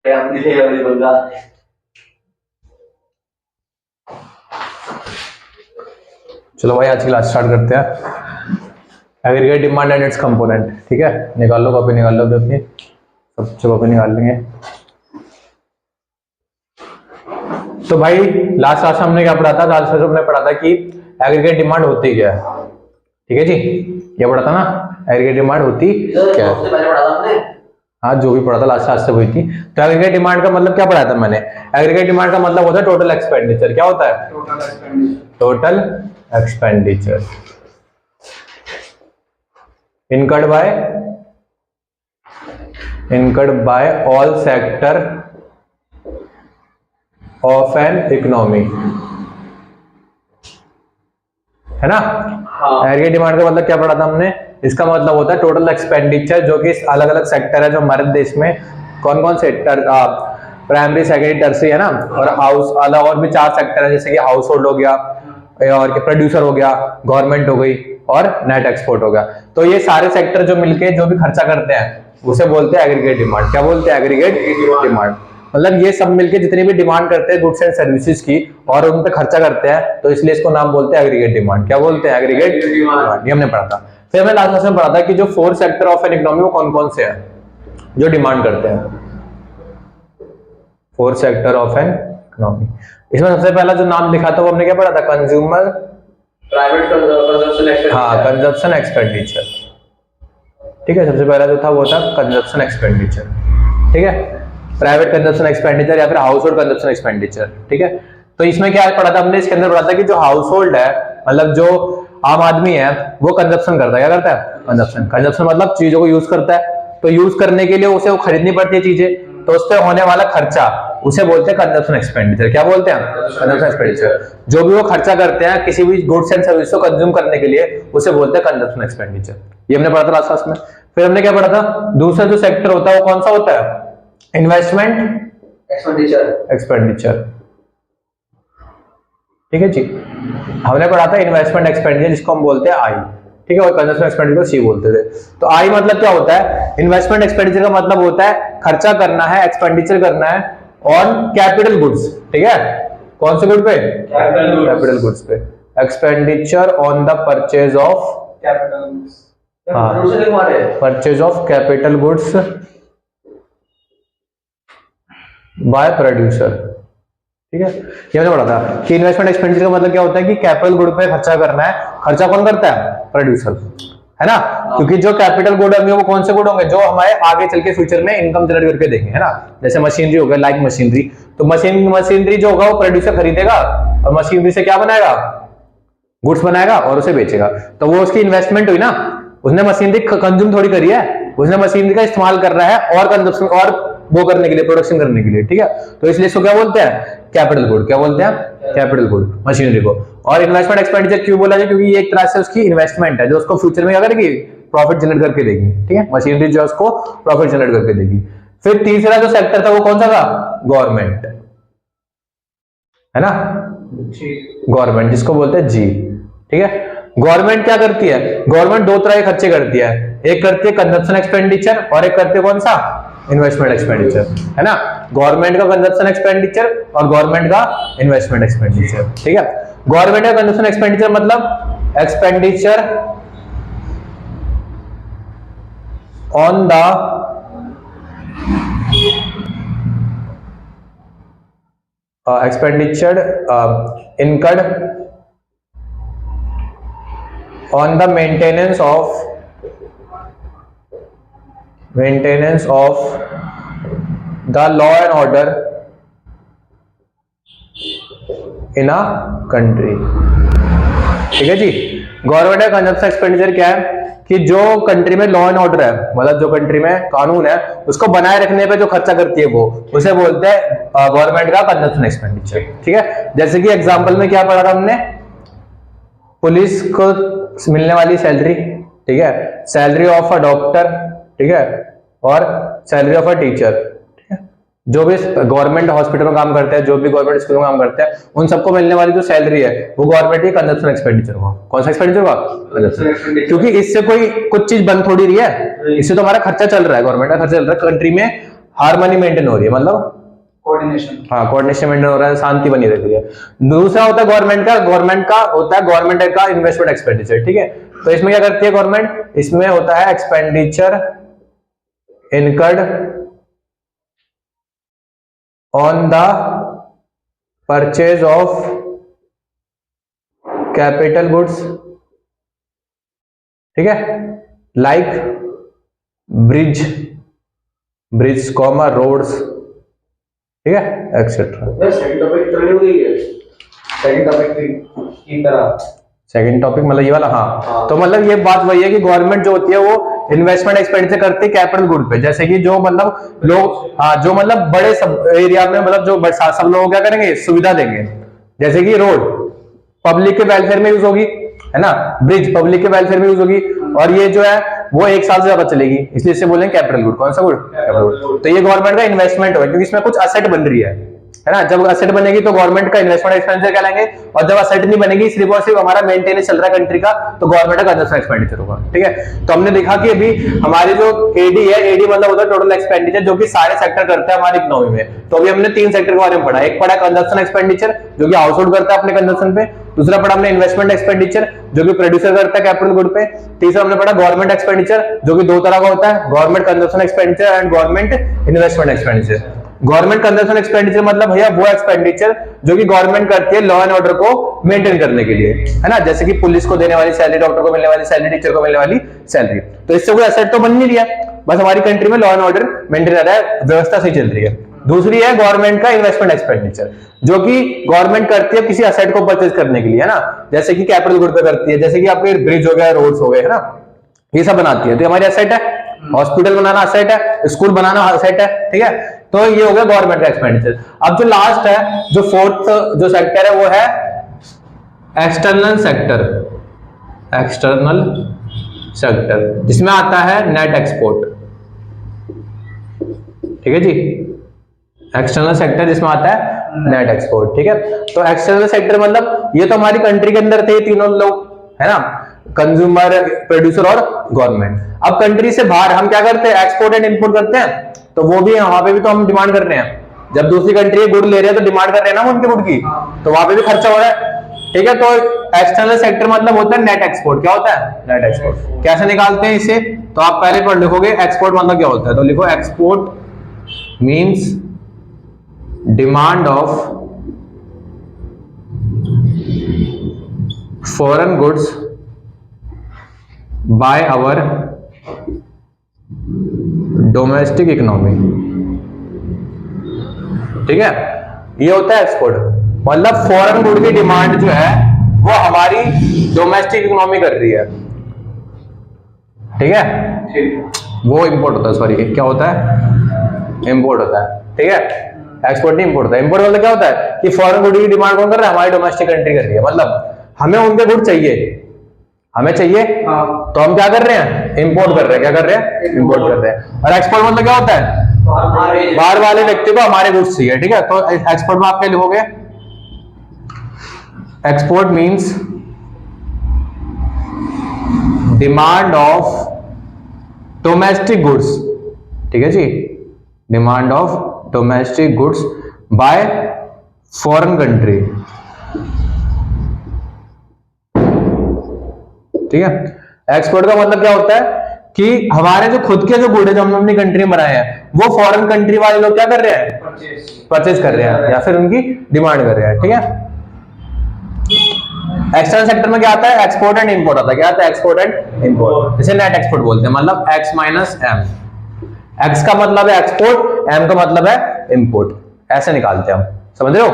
चलो भाई आज की क्लास स्टार्ट करते हैं। Aggregate demand and it's component. ठीक है, निकाल लो कॉपी, निकाल लो अपनी, सब कॉपी निकाल लेंगे। तो भाई लास्ट क्लास हमने क्या पढ़ा था? लास्ट क्लास हमने पढ़ा था कि एग्रीगेट डिमांड होती क्या है। ठीक है जी, क्या पढ़ा था ना? एग्रीगेट डिमांड होती क्या है? हाँ, जो भी पढ़ा था लास्ट क्लास से वही थी। तो एग्रीगेट डिमांड का मतलब क्या पढ़ा था मैंने? एग्रीगेट डिमांड का मतलब होता है टोटल एक्सपेंडिचर। क्या होता है? Total expenditure incurred by all sector of an economy, है ना? एग्रीगेट डिमांड का मतलब क्या पढ़ा था हमने? इसका मतलब होता है टोटल एक्सपेंडिचर जो कि अलग अलग सेक्टर है जो हमारे देश में कौन कौन से प्राइमरी, सेकेंडरी, टर्सरी है ना, और हाउस अलग और भी 4 सेक्टर है, जैसे कि हाउस होल्ड हो गया, और प्रोड्यूसर हो गया, गवर्नमेंट हो गई और नेट एक्सपोर्ट हो गया। तो ये सारे सेक्टर जो मिलके जो भी खर्चा करते हैं उसे बोलते हैं एग्रीगेट डिमांड। क्या बोलते हैं? Aggregate demand. मतलब ये सब मिलके जितनी भी डिमांड करते हैं गुड्स एंड सर्विसेज की और उन पे खर्चा करते हैं, तो इसलिए इसको नाम बोलते हैं एग्रीगेट डिमांड। क्या बोलते हैं? Aggregate demand. ये हमने पढ़ा था। फिर हमने लास्ट क्लास में पढ़ा था कि जो 4 सेक्टर ऑफ एन इकोनॉमी वो कौन कौन से हैं जो डिमांड करते हैं। 4 सेक्टर ऑफ एन इकोनॉमी, इसमें सबसे पहला जो नाम लिखा था वो हमने क्या पढ़ा था? कंज्यूमर, प्राइवेट कंजप्शन, हाँ, कंजप्शन एक्सपेंडिचर। ठीक है, सबसे पहला जो था वो था कंजप्शन एक्सपेंडिचर। ठीक है, प्राइवेट कंजप्शन एक्सपेंडिचर या फिर हाउस होल्ड कंजप्शन एक्सपेंडिचर। ठीक है, तो इसमें क्या पढ़ा था हमने? इसके अंदर पढ़ा था कि जो हाउस होल्ड है, मतलब जो आम आदमी है, वो कंजप्शन करता है। क्या करता है? कंजप्शन। कंजप्शन मतलब चीजों को यूज करता है, तो यूज करने के लिए उसे वो खरीदनी पड़ती है चीजें, तो उस पर होने वाला खर्चा उसे बोलते हैं कंजप्शन एक्सपेंडिचर। क्या बोलते हैं? Consumption expenditure. जो भी वो खर्चा करते हैं किसी भी गुड्स एंड सर्विस को कंज्यूम करने के लिए उसे बोलते हैं कंजप्शन एक्सपेंडिचर। ये हमने पढ़ा था लास्ट क्लास में। फिर हमने क्या पढ़ा था? दूसरा जो सेक्टर होता है वो कौन सा होता है? Investment expenditure. ठीक है जी, हमने पढ़ा था इन्वेस्टमेंट एक्सपेंडिचर जिसको हम बोलते हैं आई। ठीक है, और कंजप्शन एक्सपेंडिचर को सी बोलते थे। तो आई मतलब क्या होता है? इन्वेस्टमेंट एक्सपेंडिचर का मतलब होता है खर्चा करना है, एक्सपेंडिचर करना है ऑन कैपिटल गुड्स। ठीक है, कौन से गुड पे? कैपिटल गुड्स पे। Expenditure on the purchase of capital goods, purchase of capital goods by producer. ठीक है, ये मैंने पढ़ा था कि इन्वेस्टमेंट एक्सपेंडिचर का मतलब क्या होता है कि कैपिटल गुड पे खर्चा करना है। खर्चा कौन करता है? प्रोड्यूसर, है ना? क्योंकि जो कैपिटल गुड होंगे वो कौन से गुड होंगे? जो हमारे आगे चल के फ्यूचर में इनकम जनरेट करके देंगे, है ना? जैसे मशीनरी हो गया, लाइक मशीनरी, तो मशीनरी जो होगा वो प्रोड्यूसर खरीदेगा और मशीनरी से क्या बनाएगा? गुड्स बनाएगा और उसे बेचेगा। तो वो उसकी इन्वेस्टमेंट हुई ना, उसने मशीनरी कंज्यूम थोड़ी करी है, उसने मशीनरी का इस्तेमाल कर रहा है और कंजप्शन और वो करने के लिए, प्रोडक्शन करने के लिए। ठीक है, तो इसलिए इसको क्या बोलते हैं? Capital good. क्या बोलते हैं? कैपिटल गुड, मशीनरी को। और इन्वेस्टमेंट एक्सपेंडिचर क्यों बोला जाए? क्योंकि ये एक तरह से उसकी इन्वेस्टमेंट है जो उसको फ्यूचर में क्या करेगी? प्रॉफिट जनरेट करके देगी। ठीक है, मशीनरी जो उसको प्रॉफिट जनरेट करके देगी। फिर तीसरा जो सेक्टर था वो कौन सा था? गवर्नमेंट, है ना? गवर्नमेंट, जिसको बोलते हैं जी। ठीक है, गवर्नमेंट क्या करती है? गवर्नमेंट 2 तरह के खर्चे करती है, एक करती है कंजप्शन एक्सपेंडिचर और एक करती है कौन सा? इन्वेस्टमेंट एक्सपेंडिचर, है ना? गवर्नमेंट का कंजप्शन एक्सपेंडिचर और गवर्नमेंट का इन्वेस्टमेंट एक्सपेंडिचर। ठीक है, गवर्नमेंट का कंजप्शन एक्सपेंडिचर मतलब expenditure on the expenditure incurred on the maintenance of the law and order in a country। ठीक है जी, गवर्नमेंट का कंजप्शन एक्सपेंडिचर क्या है कि जो कंट्री में लॉ एंड ऑर्डर है, मतलब जो कंट्री में कानून है उसको बनाए रखने पे जो खर्चा करती है वो उसे बोलते हैं गवर्नमेंट का कंजप्शन एक्सपेंडिचर। ठीक है, जैसे कि एग्जांपल में क्या पढ़ा था हमने? पुलिस को मिलने वाली सैलरी, ठीक है, सैलरी ऑफ अ डॉक्टर, ठीक है, और सैलरी ऑफ अ टीचर। जो भी गवर्नमेंट हॉस्पिटल में काम करते हैं, जो भी गवर्नमेंट स्कूल में काम करते हैं, उन सबको मिलने वाली जो सैलरी है वो गवर्नमेंट की कंजप्शन एक्सपेंडिचर हुआ। कौन सा एक्सपेंडिचर हुआ? कंजप्शन। क्योंकि इससे कोई कुछ चीज बंद थोड़ी रही है, इससे तो हमारा खर्चा चल रहा है, गवर्नमेंट का खर्चा चल रहा है। कंट्री में हार्मनी मेंटेन हो रही है, मतलब कोऑर्डिनेशन। हाँ, कोऑर्डिनेशन मेंटेन हो रहा है, शांति बनी रहती है। दूसरा होता है गवर्नमेंट का होता है गवर्नमेंट का इन्वेस्टमेंट एक्सपेंडिचर, ठीक है। तो इसमें क्या करती है गवर्नमेंट, इसमें होता है expenditure incurred on the purchase of capital goods, ठीक है, लाइक ब्रिज कॉमा रोड्स, ठीक है, एक्सेट्रा। सेकंड टॉपिक ट्रेनिंग हुई है, सेकंड टॉपिक की तरह। सेकंड टॉपिक मतलब ये वाला, हाँ। तो मतलब ये बात वही है कि गवर्नमेंट जो होती है वो इन्वेस्टमेंट एक्सपेंडिचर करती है कैपिटल गुड पे, जैसे कि जो मतलब लोग, हाँ, जो मतलब बड़े सब एरिया में, मतलब जो सब लोग क्या करेंगे, सुविधा देंगे, जैसे कि रोड पब्लिक के वेलफेयर में यूज होगी, है ना, ब्रिज पब्लिक के वेलफेयर में यूज होगी, और ये जो है वो 1 साल से ज्यादा चलेगी, इसलिए इसे बोलेंगे कैपिटल गुड। कौन सा गुड? Capital good. तो ये गवर्नमेंट का इन्वेस्टमेंट होगा, क्योंकि इसमें कुछ असेट बन रही है ना। जब असेट बनेगी तो गवर्नमेंट का इन्वेस्टमेंट एक्सपेंडिचर कहलाएंगे, और जब असेट नहीं बनेगी, सिर्फ और सिर्फ हमारा मेंटेनेंस चल रहा है कंट्री का, तो गवर्नमेंट का कंजम्पशन एक्सपेंडिचर होगा, ठीक है। तो हमने देखा कि अभी हमारी जो एडी है, एडी मतलब होता है टोटल एक्सपेंडिचर, जो कि सारे सेक्टर करते हैं हमारी इकोनॉमी में। तो अभी हमने 3 सेक्टर के बारे में पढ़ा। एक पढ़ा कंजम्पशन एक्सपेंडिचर, जो कि हाउस होल्ड करता है अपने कंजम्पशन पे। दूसरा पढ़ा हमने इन्वेस्टमेंट एक्सपेंडिचर, जो कि प्रोड्यूसर करता है कैपिटल गुड पे। तीसरा हमने पढ़ा गवर्नमेंट एक्सपेंडिचर, जो कि 2 तरह का होता है, government consumption expenditure and government investment expenditure. Government consumption expenditure मतलब भैया वो एक्सपेंडिचर जो कि गवर्नमेंट करती है लॉ एंड ऑर्डर को मेंटेन करने के लिए, है ना, जैसे कि पुलिस को देने वाली सैलरी, डॉक्टर को मिलने वाली सैलरी, टीचर को मिलने वाली सैलरी। तो इससे कोई एसेट तो बन नहीं रहा, बस हमारी कंट्री में लॉ एंड ऑर्डर मेंटेन रह रहा है, व्यवस्था सही चल रही है। दूसरी है गवर्नमेंट का इन्वेस्टमेंट एक्सपेंडिचर, जो कि गवर्नमेंट करती है किसी एसेट को परचेज करने के लिए, है ना, जैसे कि कैपिटल गुड पे करती है, जैसे कि आपके ब्रिज हो गया, रोड्स हो गए, है ना, ये सब बनाती है। तो हमारी एसेट है, हॉस्पिटल बनाना असेट है, स्कूल बनाना असेट है, ठीक है। तो ये हो गया गवर्नमेंट का एक्सपेंडिचर। अब जो लास्ट है, जो फोर्थ जो सेक्टर है, वो है एक्सटर्नल सेक्टर। एक्सटर्नल सेक्टर जिसमें आता है नेट एक्सपोर्ट, ठीक है जी। एक्सटर्नल सेक्टर जिसमें आता है नेट एक्सपोर्ट, ठीक है। तो एक्सटर्नल सेक्टर मतलब ये तो हमारी कंट्री के अंदर थे तीनों लोग, है ना, कंज्यूमर, प्रोड्यूसर और गवर्नमेंट। अब कंट्री से बाहर हम क्या करते हैं, एक्सपोर्ट एंड इंपोर्ट करते हैं। तो वो भी वहां पे भी तो हम डिमांड कर रहे हैं, जब दूसरी कंट्री गुड ले रहे हैं तो डिमांड कर रहे हैं ना उनके गुड की, तो वहां पे भी खर्चा हो रहा है, ठीक है। तो एक्सटर्नल सेक्टर मतलब होता है नेट एक्सपोर्ट। क्या होता है? Net export. कैसे निकालते हैं इसे? तो आप पहले पढ़ लिखोगे एक्सपोर्ट मतलब क्या होता है, तो लिखो export means demand of foreign goods by our domestic economy, ठीक है। ये होता है एक्सपोर्ट, मतलब फॉरेन गुड की डिमांड जो है वो हमारी डोमेस्टिक इकोनॉमी कर रही है, ठीक है। वो इंपोर्ट होता है, सॉरी क्या होता है, इंपोर्ट होता है, ठीक है। एक्सपोर्ट नहीं इंपोर्ट होता है। इंपोर्ट मतलब क्या होता है कि फॉरेन गुड की डिमांड कौन कर रहा है, हमारी डोमेस्टिक कंट्री कर रही है, मतलब हमें उनके गुड चाहिए, हमें चाहिए, तो हम क्या कर रहे हैं, इंपोर्ट कर रहे हैं। क्या कर रहे हैं? इंपोर्ट कर रहे हैं। और एक्सपोर्ट मतलब क्या होता है, बाहर वाले व्यक्ति को हमारे गुड्स चाहिए, ठीक है। तो एक्सपोर्ट में आप क्या लिखोगे, export means demand of domestic goods, ठीक है जी, demand of domestic goods by foreign country, ठीक है। एक्सपोर्ट का मतलब क्या होता है कि हमारे जो खुद के जो गुड है जो हमने अपनी कंट्री में बनाए हैं, वो फॉरेन कंट्री वाले लोग क्या कर रहे हैं, परचेज कर रहे हैं या फिर उनकी डिमांड कर रहे हैं, ठीक है। एक्सटर्नल सेक्टर में क्या आता है, एक्सपोर्ट एंड इंपोर्ट आता है। क्या आता है? Export and import. इसे नेट एक्सपोर्ट बोलते हैं, मतलब एक्स माइनस एम। एक्स का मतलब है एक्सपोर्ट, एम का मतलब है इंपोर्ट, ऐसे निकालते हैं हम, समझ रहे हो।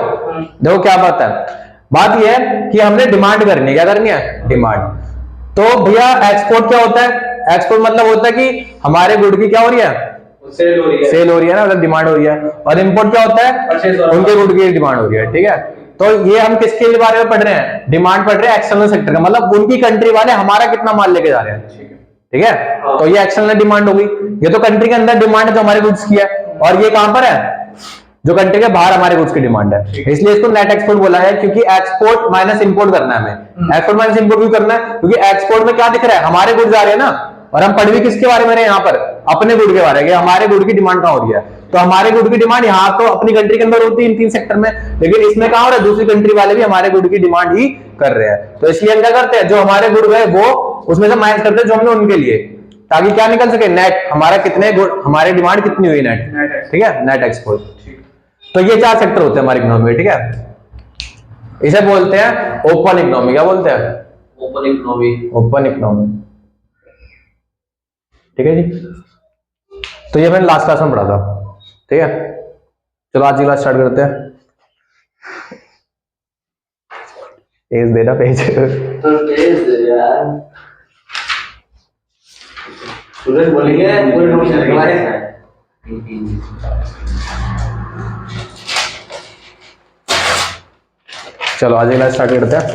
देखो क्या बात है, बात यह है कि हमने डिमांड करनी है। क्या करनी है? डिमांड। तो भैया एक्सपोर्ट क्या होता है, एक्सपोर्ट मतलब होता है कि हमारे गुड की क्या हो रही है, सेल हो रही है ना, मतलब डिमांड हो रही है। और इंपोर्ट क्या होता है, उनके गुड की डिमांड हो रही है, ठीक है। तो ये हम किसके बारे में पढ़ रहे हैं, डिमांड पढ़ रहे हैं एक्सटर्नल सेक्टर का, मतलब उनकी कंट्री वाले हमारा कितना माल लेके जा रहे हैं, ठीक है। तो ये एक्सटर्नल डिमांड होगी, ये तो कंट्री के अंदर डिमांड है जो हमारे गुड्स की है, और ये कहां पर है, जो कंट्री के बाहर हमारे गुड्स की डिमांड है, इसलिए इसको नेट एक्सपोर्ट बोला है। क्योंकि एक्सपोर्ट माइनस इंपोर्ट करना है हमें। एक्सपोर्ट माइनस इंपोर्ट क्यों करना है, क्योंकि एक्सपोर्ट में क्या दिख रहा है, हमारे गुड्स आ रहे हैं ना, और हम पढ़ भी किसके बारे में रहे हैं यहाँ पर, अपने गुड के बारे में, हमारे गुड की डिमांड कहां हो रही है। तो हमारे गुड की डिमांड यहाँ तो अपनी कंट्री के अंदर होती है इन 3 सेक्टर में, लेकिन इसमें कहा हो रहा है दूसरी कंट्री वाले भी हमारे गुड की डिमांड ही कर रहे हैं, तो इसलिए हम क्या करते हैं, जो हमारे गुड गए वो उसमें से माइनस करते हैं जो हमने उनके लिए, ताकि क्या निकल सके, नेट हमारा कितने गुड, हमारी डिमांड कितनी हुई नेट, ठीक है, नेट एक्सपोर्ट। तो ये 4 सेक्टर होते हैं हमारी इकोनॉमी में, ठीक है। इसे बोलते हैं ओपन इकोनॉमी। क्या बोलते हैं? Open economy. ओपन इकोनॉमी, ठीक है जी। तो ये मैंने लास्ट क्लास में पढ़ा था, ठीक है। चलो आज की क्लास स्टार्ट करते हैं। पेज देना, पेज तो पेज दे यार, स्टूडेंट बोलेंगे कोई नोट लिखवाए। चलो आज की क्लास स्टार्ट करते हैं।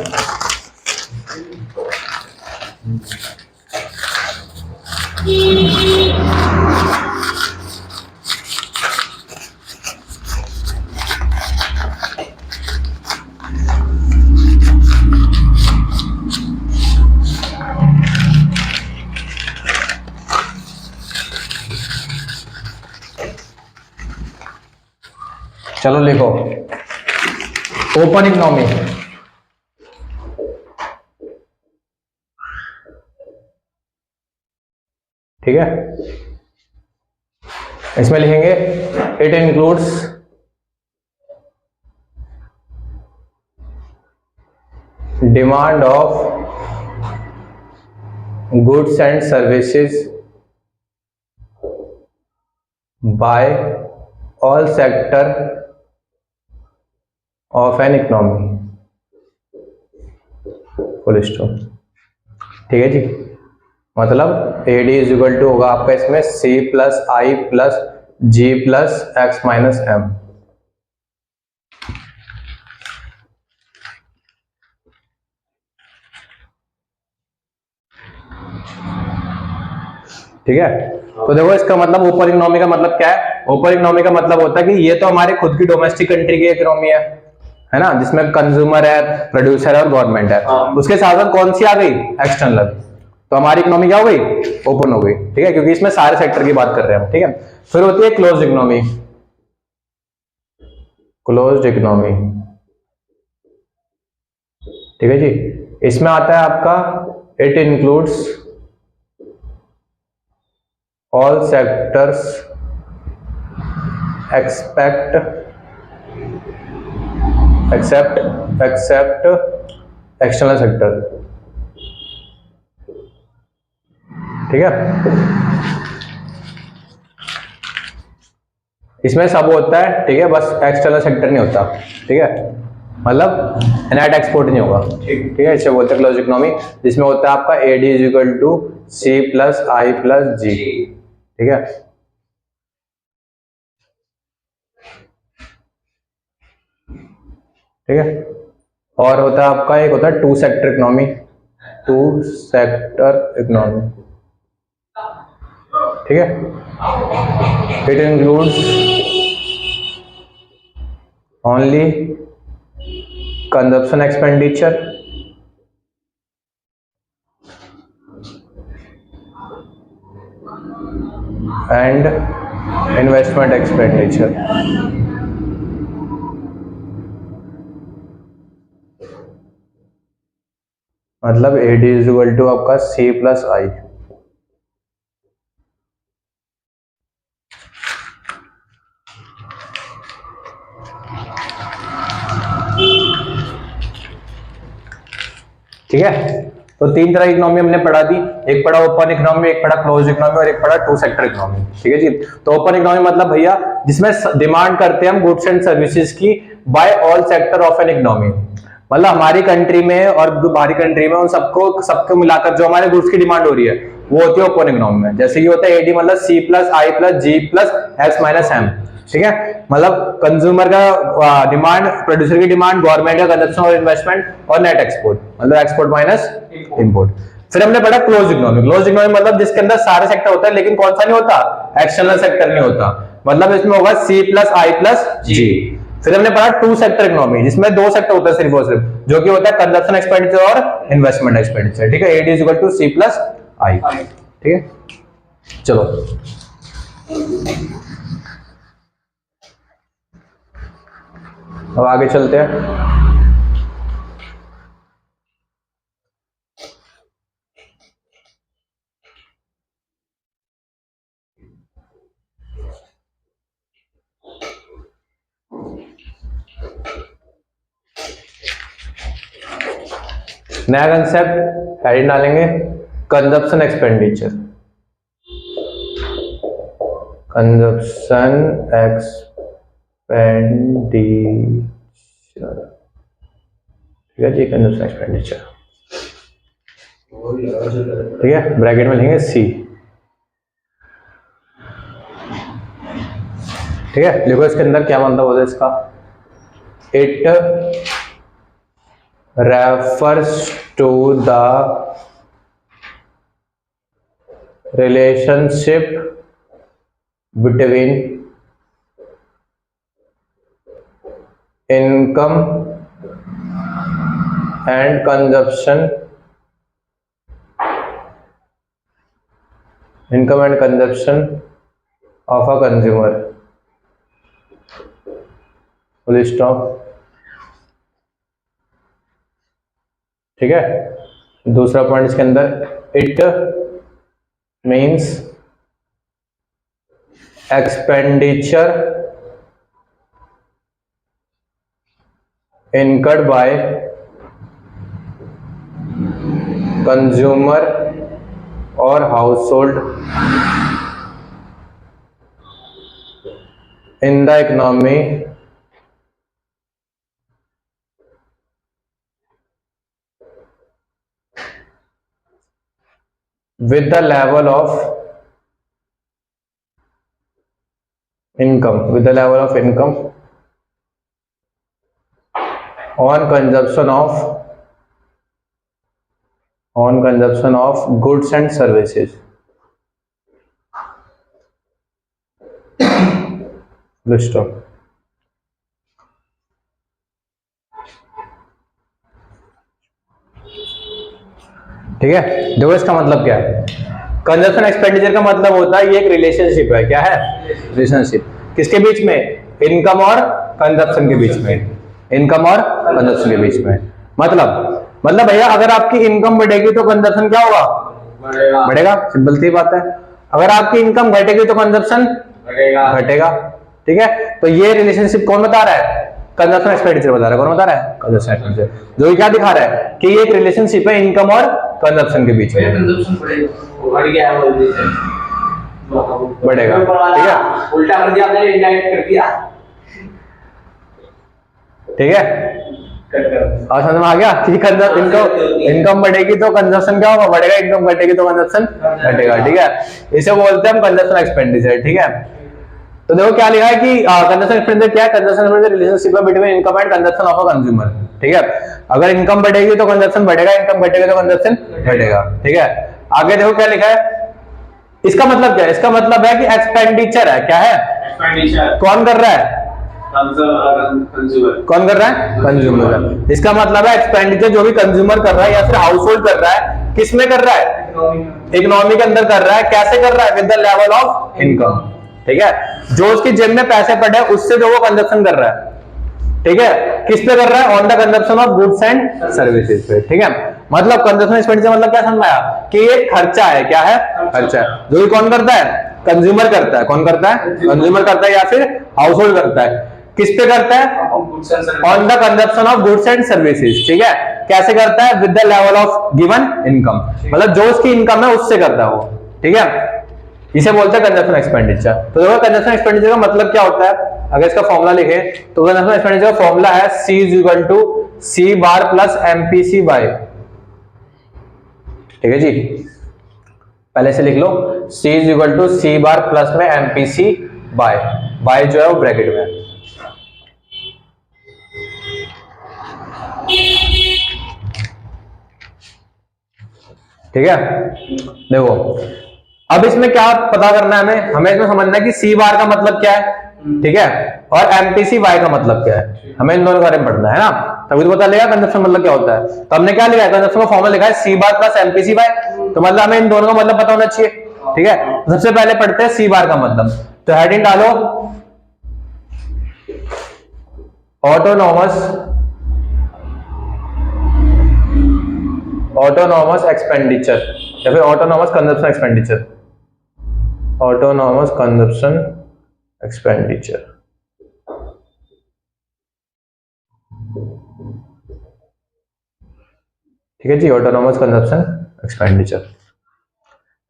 चलो लिखो ओपन इकोनॉमी, ठीक है। इसमें लिखेंगे it includes demand of goods and services by all sector of an economy, full stop, ठीक है जी। मतलब एडी इज इक्वल टू होगा आपका इसमें सी plus I plus ji plus x minus M, ठीक है। तो देखो इसका मतलब ओपन इकोनॉमी का मतलब क्या है? ओपन इकोनॉमी का मतलब होता है कि ये तो हमारे खुद की डोमेस्टिक कंट्री की इकोनॉमी है ना, जिसमें कंज्यूमर है, प्रोड्यूसर है और गवर्नमेंट है। उसके साथ साथ कौन सी आ गई? एक्सटर्नल। तो हमारी इकोनॉमी क्या हो गई? ओपन हो गई, ठीक है, क्योंकि इसमें सारे सेक्टर की बात कर रहे हैं हम, ठीक है। फिर होती है क्लोज्ड इकोनॉमी। क्लोज्ड इकोनॉमी, ठीक है जी। इसमें आता है आपका it includes all sectors except external sector, ठीक है। इसमें सब होता है, ठीक है, बस एक्सटर्नल सेक्टर नहीं होता, ठीक है, मतलब नेट एक्सपोर्ट नहीं होगा, ठीक है। इसे बोलते हैं क्लोज इकोनॉमी, जिसमें होता है आपका AD is equal to C plus I plus G, ठीक है। ठीक है, और होता है आपका एक होता है 2 सेक्टर इकोनॉमी, 2 सेक्टर इकोनॉमी, ठीक है। It includes only consumption expenditure and investment expenditure, मतलब एडी इज इक्वल टू आपका सी प्लस आई, ठीक है। तो 3 तरह की इकोनॉमी हमने पढ़ा दी, एक पढ़ा ओपन इकोनॉमी, एक पढ़ा क्लोज इकोनॉमी और एक पढ़ा 2 सेक्टर इकोनॉमी, ठीक है जी। तो ओपन इकोनॉमी मतलब भैया जिसमें डिमांड करते हैं हम गुड्स एंड सर्विसेज की by all sector of an economy, मतलब हमारी कंट्री में और बाहरी कंट्री में उन सबको मिलाकर जो हमारे गुड्स की डिमांड हो रही है वो होती है ओपन इकोनॉमी में। जैसे कि होता है एडी मतलब सी plus I plus ji plus x minus M, ठीक है, मतलब कंज्यूमर का डिमांड, प्रोड्यूसर की डिमांड, गवर्नमेंट का कंजप्शन और इन्वेस्टमेंट और नेट एक्सपोर्ट मतलब एक्सपोर्ट माइनस इंपोर्ट। फिर हमने पढ़ा क्लोज इकोनॉमी। क्लोज इकोनॉमी मतलब जिसके अंदर सारे सेक्टर होता है लेकिन कौन सा नहीं होता? एक्सटर्नल सेक्टर नहीं होता, मतलब इसमें होगा सी प्लस आई प्लस जी। फिर हमने पढ़ा 2 सेक्टर इकोनॉमी जिसमें 2 सेक्टर होता है सिर्फ और सिर्फ, जो कि होता है कंजप्शन एक्सपेंडिचर और इन्वेस्टमेंट एक्सपेंडिचर, ठीक है। AD is equal to C plus I, ठीक है। चलो अब आगे चलते हैं। नया कंसेप्ट हेडिंग डालेंगे, कंजप्शन एक्सपेंडिचर। कंजप्शन एक्सपेंडिचर, ठीक है जी, कंजप्शन एक्सपेंडिचर, ठीक है, ब्रैकेट में लिखेंगे सी। ठीक है, लिखो इसके अंदर क्या मतलब होता है इसका। It refers to the relationship between income and consumption of a consumer, full stop। ठीक है, दूसरा पॉइंट इसके अंदर, it means expenditure incurred by consumer or household in the economy with the level of income, on consumption of goods and services। Stop। ठीक है, देखो इसका मतलब क्या है। कंजप्शन एक्सपेंडिचर का मतलब होता है ये एक रिलेशनशिप है। क्या है? रिलेशनशिप। किसके बीच में? इनकम और कंजप्शन के बीच में। इनकम और कंजप्शन के बीच में। मतलब भैया अगर आपकी इनकम बढ़ेगी तो कंजप्शन क्या होगा? बढ़ेगा। सिंपल सी बात है। अगर आपकी इनकम घटेगी तो कंजप्शन घटेगा। ठीक है, तो ये रिलेशनशिप कौन बता रहा है? कंजप्शन एक्सपेंडिचर बता रहा है। कौन बता रहा है? Consumption expenditure. जो ये क्या दिखा रहा है कि ये एक रिलेशनशिप है इनकम और कंजप्शन के बीच में। कंजप्शन बढ़ेगा। ठीक है, उल्टा कर दिया आपने, इनडायरेक्ट कर दिया। ठीक है, और समझ में आ गया कि इनकम बढ़ेगी तो कंजप्शन क्या होगा? बढ़ेगा। इनकम घटेगी तो कंजप्शन घटेगा। ठीक है, इसे बोलते हैं हम कंजप्शन एक्सपेंडिचर। ठीक है, तो देखो क्या लिखा है कि कंजप्शन एक्सपेंडिचर क्या है? कंजप्शन एक्सपेंडिचर रिलेशनशिप है between income and consumption of a consumer. ठीक है, अगर इनकम बढ़ेगी तो कंजप्शन बढ़ेगा, इनकम घटेगी तो कंजप्शन घटेगा। ठीक है, आगे देखो क्या लिखा है। इसका मतलब क्या है? इसका मतलब है कि एक्सपेंडिचर है। क्या है? एक्सपेंडिचर। कौन कर रहा है? कंज्यूमर। कौन कर रहा है? कंज्यूमर। इसका मतलब है एक्सपेंडिचर जो भी कंज्यूमर कर रहा है या फिर हाउसहोल्ड कर रहा है, किस में कर रहा है? इकोनॉमी के अंदर कर रहा है। कैसे कर रहा है? With the level of income. ठीक है, जो उसकी जेब में पैसे पड़े उससे जो वो कंजप्शन कर रहा है। ठीक है, किस पे कर रहा है? On the consumption of goods and services पे। ठीक है, मतलब कंजप्शन एक्सपेंडिचर मतलब क्या समझ में आया कि ये खर्चा है। क्या है? खर्चा है। जो ये कौन करता है? कंज्यूमर करता है। कौन करता है? कंज्यूमर करता है या फिर हाउसहोल्ड करता है। किस पे करता है? On the consumption of goods and services. ठीक है, कैसे करता है? With the level of given income, मतलब जो उसकी इनकम है उससे करता है वो। ठीक है, इसे बोलते हैं कंजप्शन एक्सपेंडिचर। तो देखो कंजप्शन एक्सपेंडिचर का मतलब क्या होता है, अगर इसका फॉर्मूला लिखे तो कंजप्शन एक्सपेंडिचर का फॉर्मूला है C = C बार प्लस MPC बाय। ठीक है जी, पहले से लिख लो C = C बार प्लस में MPC बाय जो है वो ब्रैकेट में है। ठीक है, देखो अब इसमें क्या पता करना है हमें इसमें समझना है कि C बार का मतलब क्या है। ठीक है, और MPC Y का मतलब क्या है, हमें इन दोनों के बारे में पढ़ना है ना, तभी तो पता लगेगा कंजप्शन मतलब क्या होता है। तो हमने क्या लिखा है? कंजप्शन का फॉर्मूला लिखा है C बार प्लस MPC बाय। तो मतलब हमें इन दोनों का मतलब पता होना चाहिए। ठीक है, तो सबसे पहले पढ़ते हैं C बार का मतलब। तो हेडिंग डालो ऑटोनॉमस एक्सपेंडिचर या फिर autonomous consumption expenditure, autonomous consumption expenditure. ठीक है जी, ऑटोनॉमस कंजप्शन एक्सपेंडिचर।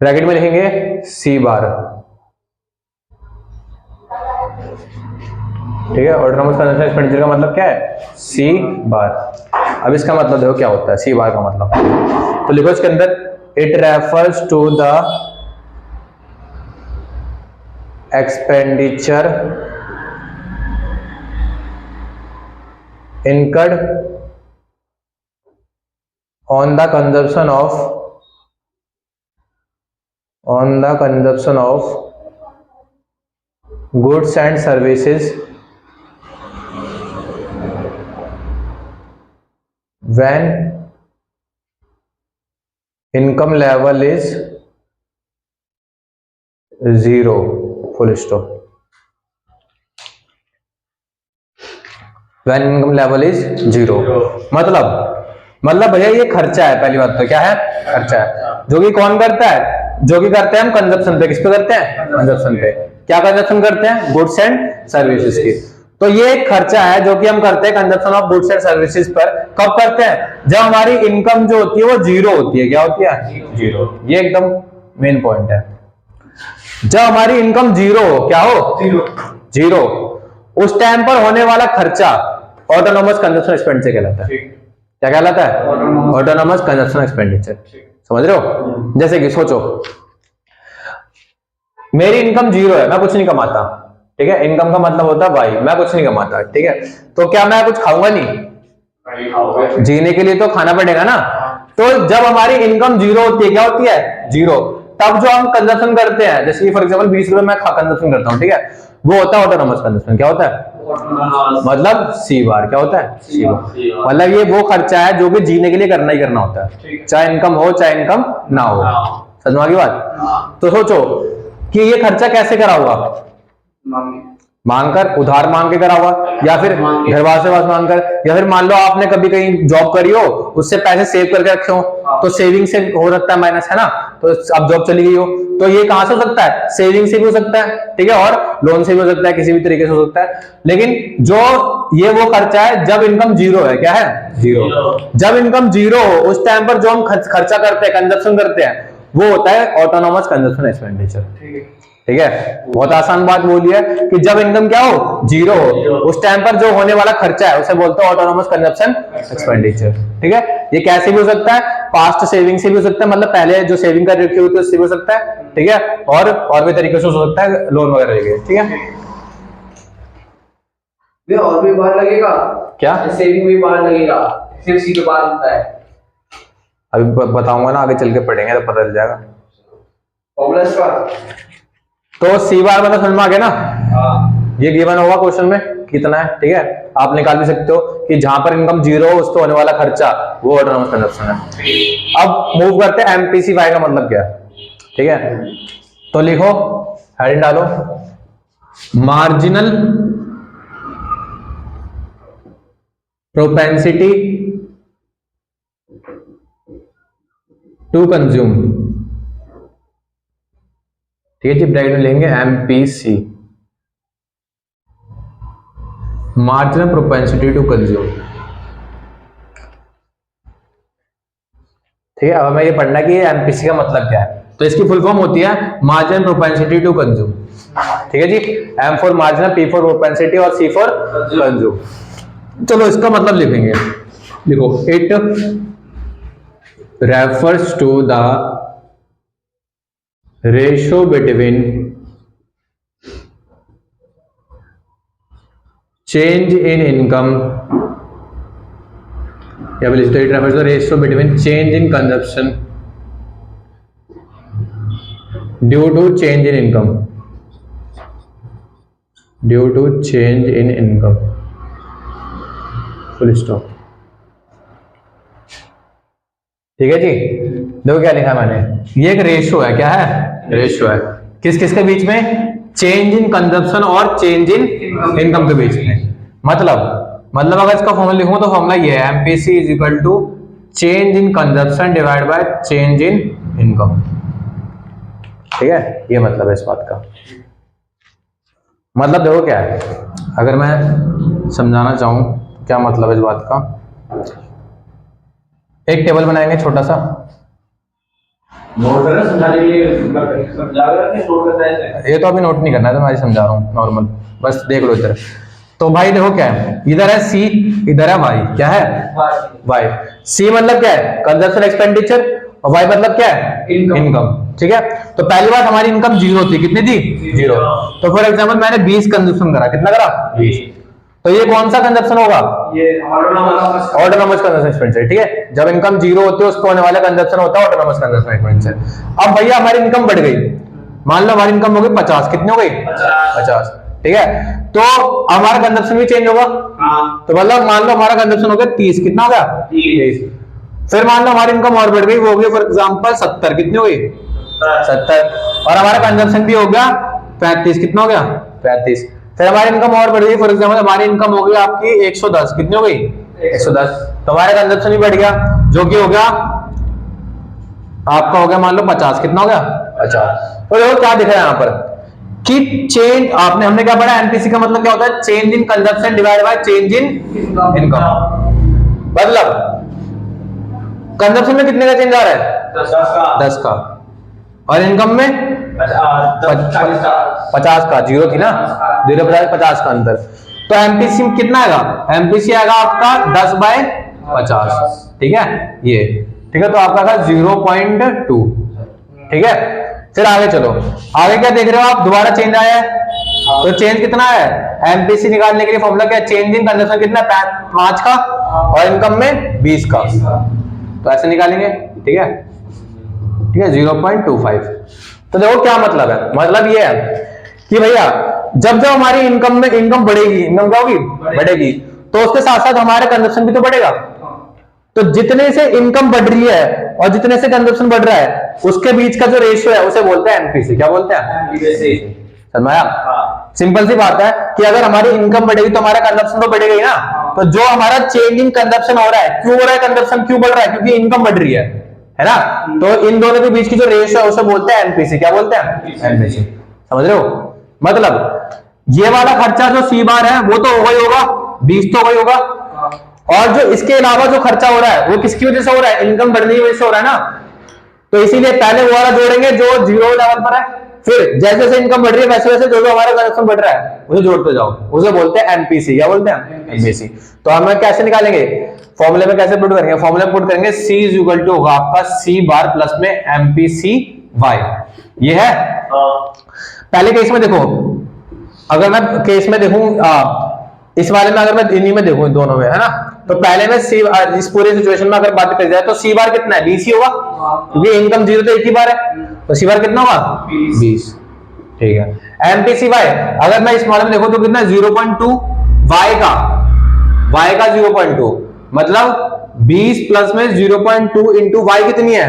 ब्रैकेट में लिखेंगे सी बार। ठीक है, ऑटोनॉमस कंजप्शन एक्सपेंडिचर का मतलब क्या है? सी बार। अब इसका मतलब देखो क्या होता है सी बार का मतलब, तो लिखो इसके अंदर it refers to the expenditure incurred on the consumption of goods and services when income level is zero, full stop। when income level is zero मतलब भैया ये खर्चा है, पहली बात तो क्या है? खर्चा है, जो कि कौन करता है? जो कि करते हैं हम कंजप्शन पे। किस पे करते हैं? कंजप्शन पे। क्या कंजप्शन करते हैं? गुड्स एंड सर्विसेज की। तो ये एक खर्चा है जो कि हम करते हैं consumption of goods and services पर। कब करते हैं? जब हमारी इनकम जो होती है वो जीरो होती है। क्या होती है? जीरो। ये एकदम मेन पॉइंट है। जब हमारी इनकम जीरो हो, क्या हो? जीरो, उस टाइम पर होने वाला खर्चा ऑटोनॉमस कंजप्शन एक्सपेंडिचर कहलाता है। क्या कहलाता है? Autonomous consumption expenditure. समझ रहे हो? जैसे कि सोचो मेरी इनकम जीरो है, मैं कुछ नहीं कमाता। ठीक है, इनकम का मतलब होता है वाई, मैं कुछ नहीं कमाता। ठीक है, तो क्या मैं कुछ खाऊंगा? नहीं, जीने के लिए तो खाना पड़ेगा ना। तो जब हमारी इनकम जीरो होती है, क्या होती है? जीरो, तब जो हम कंजप्शन करते हैं, जैसे कि फॉर एग्जांपल 20 रुपए मैं कंजप्शन करता हूं, ठीक है, वो होता है ऑटोनॉमस कंजप्शन। क्या होता है? मतलब सी बार। क्या होता है? सी बार। मतलब ये वो खर्चा है जो कि जीने के लिए करना ही करना होता है, चाहे इनकम हो चाहे इनकम ना हो। समझ में आ गई बात? तो सोचो कि ये खर्चा कैसे करा होगा? मांगकर, उधार मांग के करा हुआ, या फिर घर वाले से पास मांगकर, या फिर मान लो आपने कभी कहीं जॉब करी हो, उससे पैसे सेव करके रखे हो, तो सेविंग से हो सकता है माइनस, है ना। तो अब जॉब चली गई हो, तो ये कहां से हो सकता है? सेविंग से भी हो सकता है। ठीक है, और लोन से भी हो सकता है, किसी भी तरीके से हो सकता है। लेकिन जो ये वो खर्चा है जब इनकम जीरो है। क्या है? जीरो। जब इनकम जीरो हो उस टाइम पर जो हम खर्चा करते हैं, कंजप्शन करते हैं, वो होता है ऑटोनॉमस कंजप्शन एक्सपेंडिचर। ठीक है, बहुत आसान बात बोली है कि जब इनकम क्या हो? जीरो हो, उस टाइम पर जो होने वाला खर्चा है उसे बोलते हैं ऑटोनॉमस कंजप्शन एक्सपेंडिचर। ठीक है, ये कैसे भी हो सकता है? पास्ट सेविंग से भी हो सकता है, मतलब पहले जो सेविंग कर रखी हुई थी उससे भी हो सकता है। ठीक है, और भी तरीके से हो सकता है, लोन वगैरह लेके। ठीक है, और भी बार लगेगा क्या? सेविंग भी बार लगेगा, सिर्फ सी तो बार होता है। अभी बताऊंगा ना, आगे चल के पढ़ेंगे तो पता चल जाएगा। फॉर्मूलास का तो सी बार मतलब समझ में आ गया ना? ये गिवन होगा क्वेश्चन में कितना है। ठीक है, आप निकाल भी सकते हो कि जहां पर इनकम जीरो हो उसको होने वाला खर्चा वो ऑटोनॉमस कंजप्शन है। अब मूव करते हैं एमपीसी वाई का मतलब क्या है। ठीक है, तो लिखो, हेडिंग डालो, मार्जिनल प्रोपेंसिटी टू कंज्यूम। ठीक है जी, ब्रैकेट में लेंगे MPC, marginal propensity to consume. ठीक है, अब हमें ये पढ़ना है कि ये एमपीसी का मतलब क्या है। तो इसकी फुल फॉर्म होती है मार्जिनल प्रोपेंसिटी टू कंज्यूम। ठीक है जी, M for marginal, P for propensity और सी फॉर कंज्यूम। चलो इसका मतलब लिखेंगे, लिखो, it refers to the ratio between change in income, या फिर it refers to the ratio between change in consumption due to change in income, due to change in income, full stop। ठीक है जी, देखो क्या लिखा है मैंने, ये एक रेशियो है। क्या है? रेशियो है। किस किस के बीच में? चेंज इन कंजप्शन और चेंज इन इनकम के बीच में। मतलब मतलब अगर इसका फॉर्मूला लिखूं तो फॉर्मूला ये है, MPC is equal to change in consumption divide by change in income. ठीक है, ये मतलब है इस बात का। मतलब देखो क्या है, अगर मैं समझाना चाहूं क्या मतलब है इस बात का, एक टेबल बनाएंगे छोटा सा, नोट करना समझाने के लिए समझा रहा है कि नोट करना है। ये तो अभी नोट नहीं करना है, तो मैं समझा रहा हूँ नॉर्मल, बस देख लो इधर। तो भाई देखो क्या है, इधर है सी, इधर है वाई। क्या है? वाई। सी मतलब क्या है? कंजप्शन एक्सपेंडिचर, और वाई मतलब क्या है? इनकम। ठीक है, तो पहली बात हमारी इनकम जीरो थी, कितनी थी? जीरो। तो फॉर एग्जांपल मैंने 20 कंजप्शन करा, कितना करा? 20। तो ये कौन सा कंजप्शन होगा? ये ऑटोनॉमस कंजप्शन एक्सपेंडिचर। ठीक है, जब इनकम जीरो होती है उसको होने वाला कंजप्शन होता है ऑटोनॉमस कंजप्शन एक्सपेंडिचर। अब भैया हमारी इनकम बढ़ गई, मान लो हमारी इनकम हो गई 50, कितनी हो गई? 50। ठीक है, तो हमारा कंजप्शन भी चेंज होगा। तो मतलब मान लो हमारा कंजप्शन हो गया 30, कितना हो गया? 30। फिर मान लो हमारी इनकम और बढ़ गई, वो हो गई फॉर एग्जांपल 70, कितनी हो गई? 70। और हमारा कंजप्शन भी हो गया 35, कितना हो गया? 35। फिर हमारी इनकम और बढ़ गई, फॉर एग्जांपल हमारी इनकम हो गई आपकी 110, कितनी हो गई? 110। तो हमारा कंजप्शन भी बढ़ गया, जो कि हो गया आपका हो गया मान लो 50, कितना हो गया? 50। तो देखो क्या दिख रहा है यहाँ पर कि चेंज, आपने हमने क्या पढ़ा? एमपीसी का मतलब क्या होता है? Change in consumption divide by change in income. मतलब कंजप्शन में कितने का चेंज आ रहा है? 10 का। और इनकम में 50 का। जीरो थी ना, 0 50 का अंतर। तो एमपीसी कितना आएगा? एमपीसी आएगा आपका 10/50। ठीक है, ये ठीक है, तो आपका आएगा 0.2। ठीक है, फिर आगे चलो, आगे क्या देख रहे हो आप? दोबारा चेंज आया है, तो चेंज कितना है? एमपीसी निकालने के लिए फॉर्मूला क्या है? चेंज इन कंजप्शन कितना है? 5 का, और इनकम में 20 का। तो ऐसे निकालेंगे। ठीक है, ठीक है, 0.25। तो देखो क्या मतलब है, मतलब ये है कि भैया जब जब हमारी इनकम में इनकम बढ़ेगी, इनकम क्या होगी? बढ़ेगी, तो उसके साथ साथ हमारा कंजप्शन भी तो बढ़ेगा। तो जितने से इनकम बढ़ रही है और जितने से कंजप्शन बढ़ रहा है, उसके बीच का जो रेशियो है उसे बोलते हैं एमपीसी। क्या बोलते हैं? समझाया? सिंपल सी बात है कि अगर हमारी इनकम बढ़ेगी तो हमारा कंजप्शन तो बढ़ेगा ही ना। तो जो हमारा चेंज इन कंजप्शन हो रहा है, क्यों हो रहा है? कंजप्शन क्यों बढ़ रहा है? क्योंकि इनकम बढ़ रही है ना। तो इन दोनों के बीच की जो रेशियो है उसे बोलते हैं एमपीसी। क्या बोलते हैं? एमपीसी। समझ रहे हो? मतलब ये वाला खर्चा जो सी बार है वो तो होगा ही होगा, 20 तो वही होगा, और जो इसके अलावा जो खर्चा हो रहा है वो किसकी वजह से हो रहा है? इनकम बढ़ने की वजह से हो रहा है ना। तो इसीलिए पहले वो वाला जोड़ेंगे जो जीरो लेवल पर है, फिर जैसे जैसे इनकम बढ़ रही है वैसे वैसे जो जो हमारा कंजप्शन बढ़ रहा है उसे जोड़ते जाओ, उसे बोलते हैं एमपीसी। क्या बोलते हैं? एमपीसी। तो हम कैसे निकालेंगे? फॉर्मूले में कैसे पुट करेंगे? फॉर्मूले में पुट करेंगे C इज इक्वल टू होगा आपका C बार प्लस में एमपीसी वाई। ये है पहले केस में। देखो अगर मैं केस में देखूं इस वाले में, अगर मैं इन्हीं में देखूं दोनों में, है ना, तो पहले में सी, इस पूरे सिचुएशन में अगर बात करी जाए तो सी बार कितना है? 20 ही होगा, क्योंकि इनकम जीरो तो एक ही बार है, तो सी बार कितना होगा? 20। ठीक है। एमपीसी वाई अगर मैं इस मॉडल में देखूं तो कितना? 0.2। वाई का 0.2, मतलब 20 प्लस में 0.2 इंटू वाई कितनी है?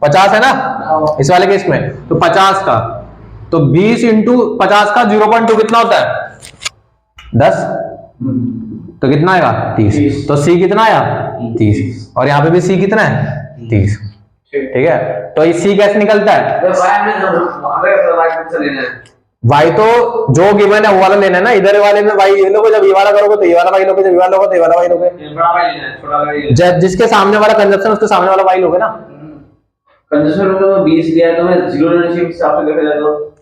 50 है ना इस वाले केस में, तो 50 का, तो 20 इंटू 50 का 0.2 कितना होता है? 10। तो कितना आएगा? 30। तो सी कितना आया? 30। और यहाँ पे भी सी कितना है? 30। ठीक है, तो सी कैसे निकलता है? वाई तो जो गिवन है वो वाला लेना है ना। इधर वाले में वाई ये लोगे, जब ये वाला करोगे तो ये वाला वाई लोगे, जब ये वाला लोगे तो ये वाला वाई लोगे। जिसके सामने वाला कंजप्शन उसके सामने वाला वाई लोगे ना। कंजप्शन 20 लिया है तो मैं जीरो लेने के हिसाब से देखा जाए तो